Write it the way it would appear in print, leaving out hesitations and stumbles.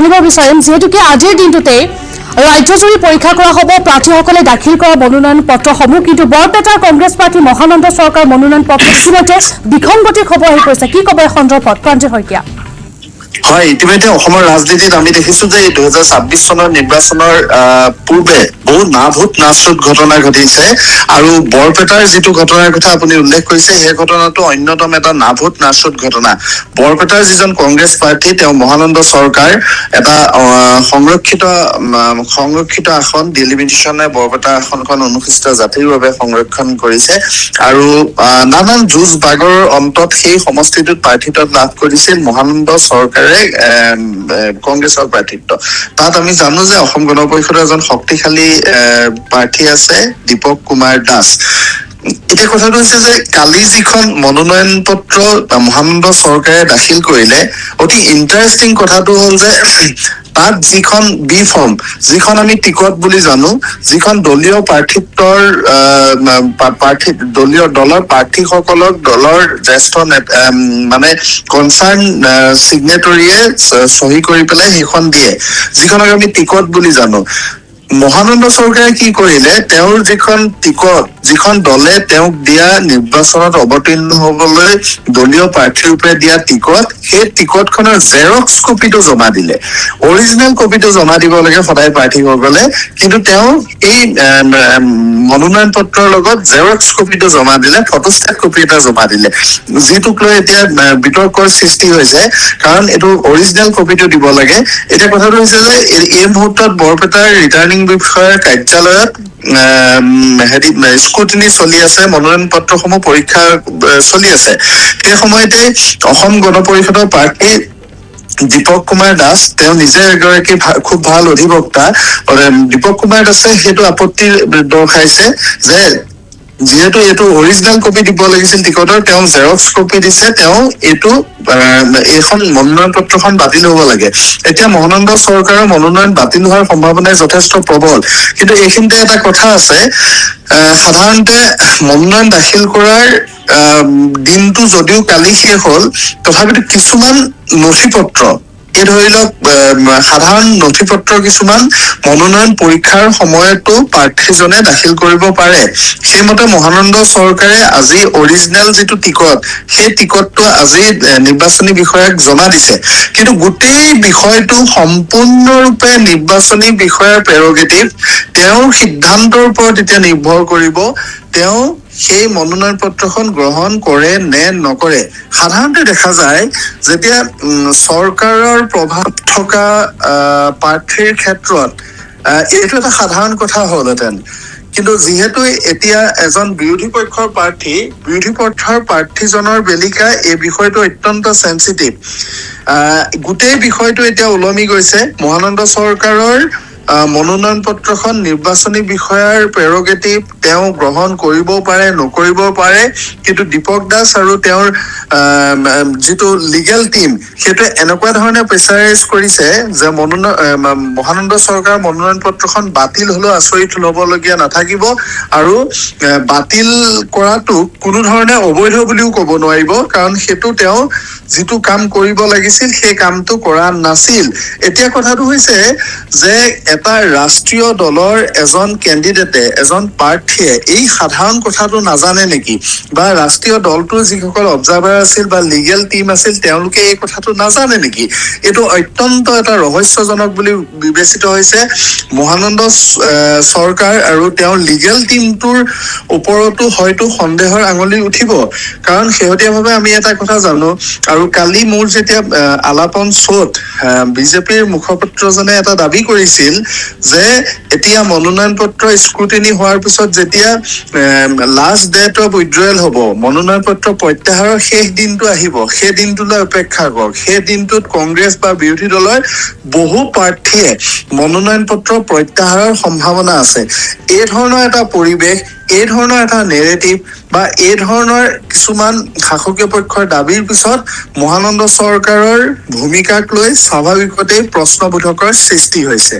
জানিব বিচাৰিম যেহেতুকে আজিৰ দিনটোতে ৰাজ্যজুৰি পৰীক্ষা কৰা হ'ব প্ৰাৰ্থীসকলে দাখিল কৰা মনোনয়ন পত্ৰসমূহ কিন্তু বৰপেটাৰ কংগ্ৰেছ পাৰ্টি মহানন্দ চৰকাৰ মনোনয়ন পত্ৰ ইতিমধ্যে বিসংগতি খবৰ আহি পৰিছে কি ক'ব এই সন্দৰ্ভত প্ৰাঞ্জল শইকীয়া হয় ইতিমধ্যে অসমৰ ৰাজনীতিত আমি দেখিছো যে 2026 চনৰ নিৰ্বাচনৰ পূৰ্বে বহু নাভূত নাচুত ঘটনা ঘটিছে আৰু বৰপেটাৰ যিটো ঘটনাৰ কথা আপুনি উল্লেখ কৰিছে সেই ঘটনাটো অন্যতম এটা নাভূত নাচুত ঘটনা বৰপেটাৰ যিজন কংগ্ৰেছ প্ৰাৰ্থী তেওঁ মহানন্দ চৰকাৰ এটা সংৰক্ষিত আসন ডিলিমিটেশ্যনে বৰপেটা আসনখন অনুসূচিত জাতিৰ বাবে সংৰক্ষণ কৰিছে আৰু নানান যুঁজ বাগৰৰ অন্তত সেই সমষ্টিটোত প্ৰাৰ্থিত্ব লাভ কৰিছিল মহানন্দ চৰকাৰে কংগ্ৰেছৰ প্ৰাৰ্থিত্ব তাত আমি জানো যে অসম গণ পৰিষদৰ এজন শক্তিশালী প্ৰাৰ্থী আছে দীপক কুমাৰ দাস এতিয়া কথাটো হৈছে যে কালি যিখন মনোনয়ন পত্ৰ মহানন্দ চৰকাৰে দাখিল কৰিলে অতি ইণ্টাৰেষ্টিং কথাটো হ'ল যে তাত যিখন বি ফৰ্ম যিখন আমি টিকট বুলি জানো যিখন দলীয় প্ৰাৰ্থিত্বৰ দলৰ প্ৰাৰ্থীসকলক দলৰ জ্যেষ্ঠ মানে কনচাৰ্ণ চিগনেটৰীয়ে চহী কৰি পেলাই সেইখন দিয়ে যিখনক আমি টিকট বুলি জানো মহানন্দ চৰকাৰে কি কৰিলে তেওঁৰ যিখন দলে তেওঁক দিয়া নিৰ্বাচনত অৱতীৰ্ণ হবলৈ দলীয় প্ৰাৰ্থীৰ ৰূপে দিয়া টিকট সেই টিকটখনৰ জেৰক্স কপিটো জমা দিলে অৰিজিনেল কপিটো জমা দিব লাগে সদায় প্ৰাৰ্থীসকলে কিন্তু তেওঁ এই মনোনয়ন পত্ৰৰ লগত জেৰক্স কপিটো জমা দিলে ফটোষ্টেট কপি এটা জমা দিলে যিটোক লৈ এতিয়া বিতৰ্কৰ সৃষ্টি হৈছে কাৰণ এইটো অৰিজিনেল কপিটো দিব লাগে এতিয়া কথাটো হৈছে যে এই মুহূৰ্তত বৰপেটাৰ ৰিটাৰ্নিং বিষয়াৰ কাৰ্যালয়ত স্ক্ৰুটিনি চলি আছে মনোনয়ন পত্ৰসমূহ পৰীক্ষা চলি আছে সেই সময়তে অসম গণ পৰিষদৰ প্ৰাৰ্থী দীপক কুমাৰ দাস তেওঁ নিজে এগৰাকী খুব ভাল অধিবক্তা দীপক কুমাৰ দাসে সেইটো আপত্তি দৰ্শাইছে যে যিহেতু এইটো অৰিজিনেল কপি দিব লাগিছিল টিকটৰ তেওঁ জেৰক্স কপি দিছে তেওঁ এইটো এইখন মনোনয়ন পত্ৰখন বাতিল হ'ব লাগে এতিয়া মহানন্দ চৰকাৰৰ মনোনয়ন বাতিল হোৱাৰ সম্ভাৱনা যথেষ্ট প্ৰবল কিন্তু এইখিনিতে এটা কথা আছে সাধাৰণতে মনোনয়ন দাখিল কৰাৰ দিনটো যদিও কালি শেষ হ'ল তথাপিতো কিছুমান নথি পত্ৰ এই ধৰি লওক সাধাৰণ নথি পত্ৰ কিছুমান মনোনয়ন পৰীক্ষাৰ সময়তো প্ৰাৰ্থীজনে দাখিল কৰিব পাৰে সেইমতে মহানন্দ চৰকাৰে আজি অৰিজিনেল যিটো টিকট সেই টিকটটো আজি নিৰ্বাচনী বিষয়াক জমা দিছে কিন্তু গোটেই বিষয়টো সম্পূৰ্ণৰূপে নিৰ্বাচনী বিষয়াৰ প্ৰেৰগেটিভ তেওঁৰ সিদ্ধান্তৰ ওপৰত এতিয়া নিৰ্ভৰ কৰিব তেওঁ সেই মনোনয়ন পত্ৰখন গ্ৰহণ কৰে নে নকৰে সাধাৰণতে দেখা যায় যেতিয়া চৰকাৰৰ প্ৰভাৱ থকা প্ৰাৰ্থীৰ ক্ষেত্ৰত এইটো এটা সাধাৰণ কথা হ'লহেঁতেন কিন্তু যিহেতু এতিয়া এজন বিৰোধী পক্ষৰ প্ৰাৰ্থীজনৰ বেলিকা এই বিষয়টো অত্যন্ত চেঞ্চিটিভ গোটেই বিষয়টো এতিয়া ওলমি গৈছে মহানন্দ চৰকাৰৰ মনোনয়ন পত্ৰখন নিৰ্বাচনী বিষয়াৰ প্ৰেৰগেটিভ তেওঁ গ্ৰহণ কৰিবও পাৰে নকৰিবও পাৰে কিন্তু দীপক দাস আৰু তেওঁৰ যিটো লিগেল টিম সেইটো এনেকুৱা ধৰণে প্ৰেছাৰাইজ কৰিছে যে মহানন্দ চৰকাৰৰ মনোনয়ন পত্ৰখন বাতিল হলেও আচৰিত ল'বলগীয়া নাথাকিব আৰু বাতিল কৰাটো কোনো ধৰণে অবৈধ বুলিও ক'ব নোৱাৰিব কাৰণ সেইটো তেওঁ যিটো কাম কৰিব লাগিছিল সেই কামটো কৰা নাছিল এতিয়া কথাটো হৈছে যে এটা ৰাষ্ট্ৰীয় দলৰ এজন কেণ্ডিডেটে এজন প্ৰাৰ্থীয়ে এই সাধাৰণ কথাটো নাজানে নেকি বা ৰাষ্ট্ৰীয় দলটোৰ যিসকল অবজাৰ্ভাৰ আছিল বা লিগেল টিম আছিল তেওঁলোকে এই কথাটো নাজানে নেকি এইটো অত্যন্ত এটা ৰহস্যজনক বুলি বিবেচিত হৈছে মহানন্দ চৰকাৰ আৰু তেওঁৰ লিগেল টিমটোৰ ওপৰতো হয়তো সন্দেহৰ আঙুলি উঠিব কাৰণ শেহতীয়াভাৱে আমি এটা কথা জানো আৰু কালি মোৰ যেতিয়া আলাপন চোত বিজেপিৰ মুখপাত্ৰজনে এটা দাবী কৰিছিল যে এতিয়া মনোনয়ন পত্ৰ স্ক্ৰুটিনি হোৱাৰ পিছত যেতিয়া লাষ্ট ডেট অফ উইথড্ৰয়েল হ'ব মনোনয়ন পত্ৰ প্ৰত্যাহাৰৰ শেষ দিনটো আহিব সেই দিনটোলৈ অপেক্ষা কৰক সেই দিনটোত কংগ্ৰেছ বা বিৰোধী দলৰ বহু প্ৰাৰ্থীয়ে মনোনয়ন পত্ৰ প্ৰত্যাহাৰৰ সম্ভাৱনা আছে এই ধৰণৰ এটা পৰিৱেশ এই ধৰণৰ এটা নেৰেটিভ বা এই ধৰণৰ কিছুমান শাসকীয় পক্ষৰ দাবীৰ পিছত মহানন্দ চৰকাৰৰ ভূমিকাক লৈ স্বাভাৱিকতে প্ৰশ্নবোধকৰ সৃষ্টি হৈছে